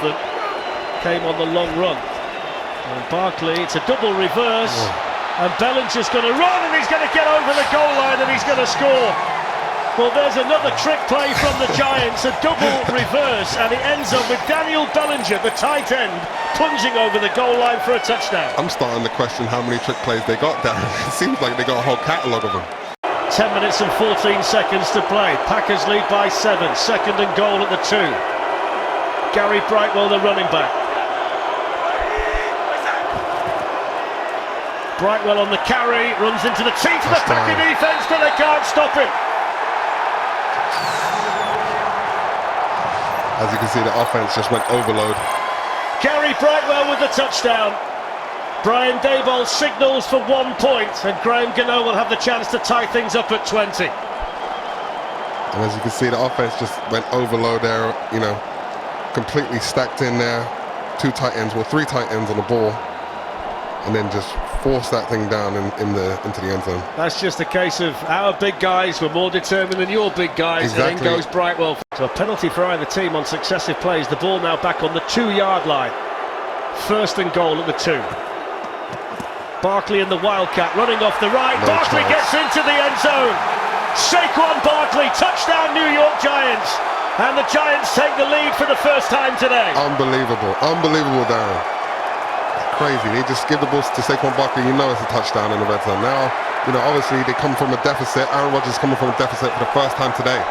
them came on the long run. And Barkley, it's a double reverse, and Bellinger's going to run, and he's going to get over the goal line, and he's going to score. Well, there's another trick play from the Giants, a double reverse, and it ends up with Daniel Bellinger, the tight end, plunging over the goal line for a touchdown. I'm starting to question how many trick plays they got, Darren. It seems like they got a whole catalogue of them. 10 minutes and 14 seconds to play. Packers lead by 7. Second and goal at the 2. Gary Brightwell, the running back. Brightwell on the carry, runs into the teeth of the Packer defence, but they can't stop him. As you can see, the offense just went overload. Gary Brightwell with the touchdown. Brian Daboll signals for 1 point, and Graham Gano will have the chance to tie things up at 20. And as you can see, the offense just went overload there, you know, completely stacked in there. 2 tight ends, well, 3 tight ends on the ball, and then just force that thing down into the end zone. That's just a case of our big guys were more determined than your big guys. Exactly. And in goes Brightwell. So a penalty for either team on successive plays. The ball now back on the 2-yard line. First and goal at the 2. Barkley and the Wildcat running off the right. No Barkley chance. gets into the end zone. Saquon Barkley, touchdown New York Giants. And the Giants take the lead for the first time today. Unbelievable, unbelievable, Darren. Crazy. They just give the ball to Saquon Barkley. You know it's a touchdown in the red zone. Now, you know, obviously they come from a deficit. Aaron Rodgers coming from a deficit for the first time today.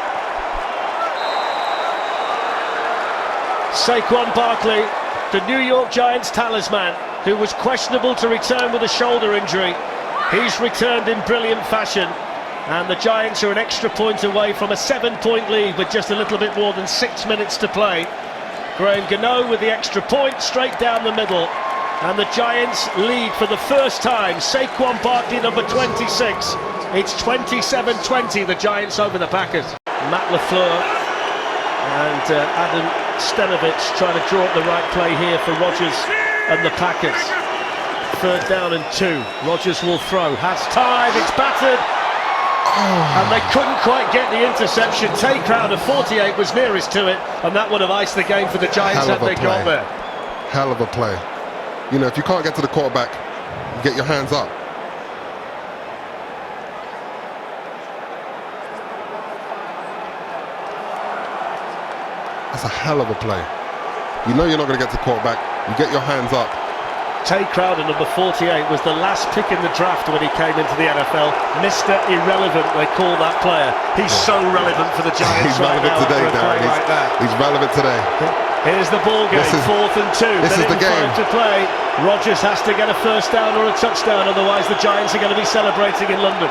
Saquon Barkley, the New York Giants talisman, who was questionable to return with a shoulder injury. He's returned in brilliant fashion, and the Giants are an extra point away from a 7-point lead with just a little bit more than 6 minutes to play. Graham Gano with the extra point straight down the middle, and the Giants lead for the first time. Saquon Barkley, number 26. It's 27-20, the Giants over the Packers. Matt LaFleur and Adam Stenovich trying to draw up the right play here for Rodgers and the Packers. 3rd down and 2. Rodgers will throw. Has time. It's battered. And they couldn't quite get the interception. Tay Crowder, 48, was nearest to it, and that would have iced the game for the Giants had they got there. Hell of a play. You know, if you can't get to the quarterback, you get your hands up. That's a hell of a play. You know you're not going to get to the quarterback. You get your hands up. Tay Crowder, number 48, was the last pick in the draft when he came into the NFL. Mr. Irrelevant, they call that player. He's so relevant for the Giants. He's relevant today, Darren. He's relevant today. Here's the ball game, 4th and 2. This is the game. To play. Rodgers has to get a first down or a touchdown, otherwise the Giants are going to be celebrating in London.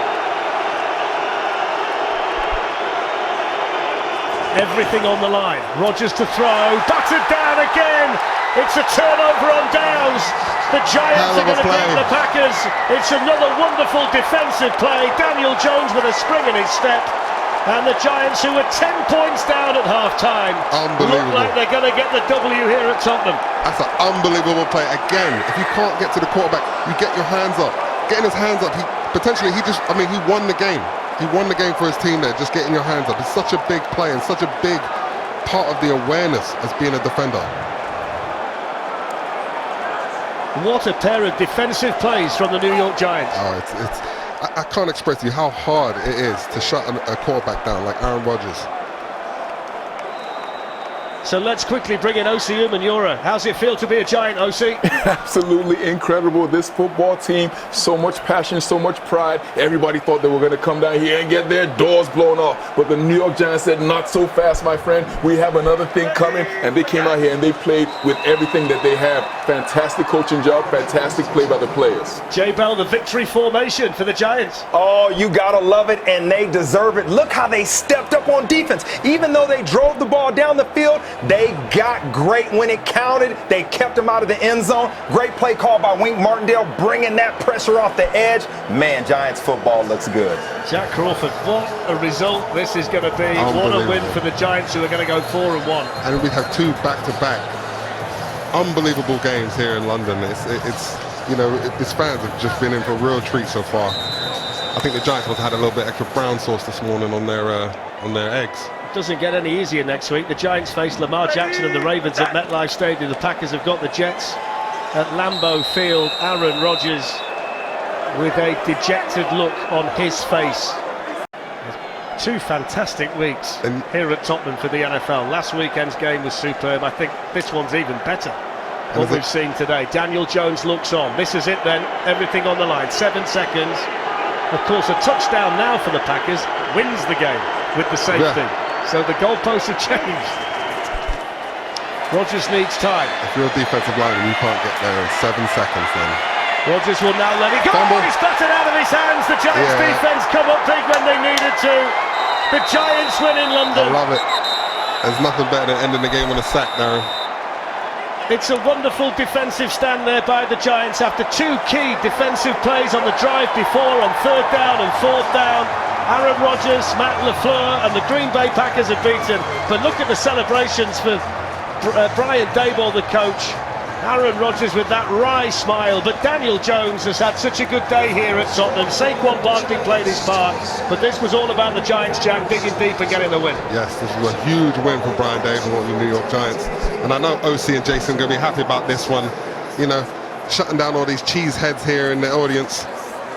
Everything on the line. Rodgers to throw, battered down again. It's a turnover on downs. The Giants are going to beat the Packers. It's another wonderful defensive play. Daniel Jones with a spring in his step. And the Giants, who were 10 points down at half-time, look like they're going to get the W here at Tottenham. That's an unbelievable play. Again, if you can't get to the quarterback, you get your hands up. Getting his hands up, he won the game. He won the game for his team there, just getting your hands up. It's such a big play and such a big part of the awareness as being a defender. What a pair of defensive plays from the New York Giants. Oh, I can't express to you how hard it is to shut a quarterback down like Aaron Rodgers. So let's quickly bring in Osi Umenyiora. How's it feel to be a Giant, Osi? Absolutely incredible. This football team, so much passion, so much pride. Everybody thought they were going to come down here and get their doors blown off. But the New York Giants said, not so fast, my friend. We have another thing coming. And they came out here and they played with everything that they have. Fantastic coaching job, fantastic play by the players. J. Bell, the victory formation for the Giants. Oh, you got to love it, and they deserve it. Look how they stepped up on defense. Even though they drove the ball down the field, they got great when it counted. They kept them out of the end zone. Great play call by Wink Martindale, bringing that pressure off the edge. Man, Giants football looks good. Jack Crawford, what a result this is going to be. What a win for the Giants, who are going to go 4-1. And we have 2 back-to-back unbelievable games here in London. It's you know, its fans have just been in for a real treat so far. I think the Giants must have had a little bit extra brown sauce this morning on their eggs. doesn't get any easier next week. The Giants face Lamar Jackson and the Ravens at MetLife Stadium. The Packers have got the Jets at Lambeau Field. Aaron Rodgers with a dejected look on his face. 2 fantastic weeks here at Tottenham for the NFL. Last weekend's game was superb. I think this one's even better, what we've seen today. Daniel Jones looks on. This is it then, everything on the line. 7 seconds. Of course, a touchdown now for the Packers wins the game with the safety. So the goalposts have changed. Rodgers needs time. If you're a defensive lineman, you can't get there in 7 seconds then. Rodgers will now let it go. Fumble. He's batted out of his hands. The Giants defense come up big when they needed to. The Giants win in London. I love it. There's nothing better than ending the game on a sack, Darren. It's a wonderful defensive stand there by the Giants after 2 key defensive plays on the drive before on 3rd down and 4th down. Aaron Rodgers, Matt LaFleur and the Green Bay Packers are beaten. But look at the celebrations for Brian Daboll, the coach. Aaron Rodgers with that wry smile, but Daniel Jones has had such a good day here at Tottenham. Saquon Barkley played his part, but this was all about the Giants, Jack, digging deep and getting the win. Yes, this was a huge win for Brian Daboll and the New York Giants. And I know Osi and Jason are going to be happy about this one. You know, shutting down all these cheeseheads here in the audience.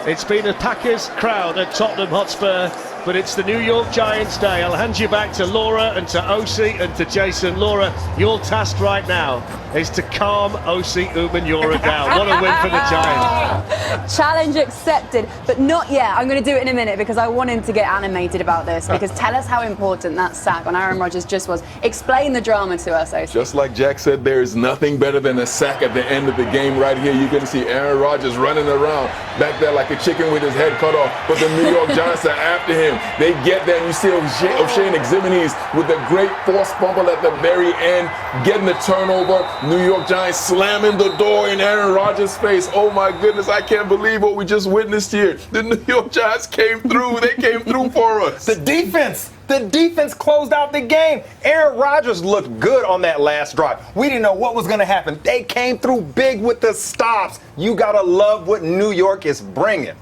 It's been a Packers crowd at Tottenham Hotspur, but it's the New York Giants day. I'll hand you back to Laura and to Osi and to Jason. Laura, your task right now is to calm Osi Umenyiora down. What a win for the Giants. Challenge accepted, but not yet. I'm going to do it in a minute because I want him to get animated about this. Because tell us how important that sack on Aaron Rodgers just was. Explain the drama to us, Osi. Just like Jack said, there is nothing better than a sack at the end of the game right here. You can see Aaron Rodgers running around back there like a chicken with his head cut off. But the New York Giants are after him. They get there and you see O'Shane Eximides with a great forced fumble at the very end, getting the turnover. New York Giants slamming the door in Aaron Rodgers' face. Oh my goodness, I can't believe what we just witnessed here. The New York Giants came through. They came through for us. The defense closed out the game. Aaron Rodgers looked good on that last drive. We didn't know what was going to happen. They came through big with the stops. You got to love what New York is bringing.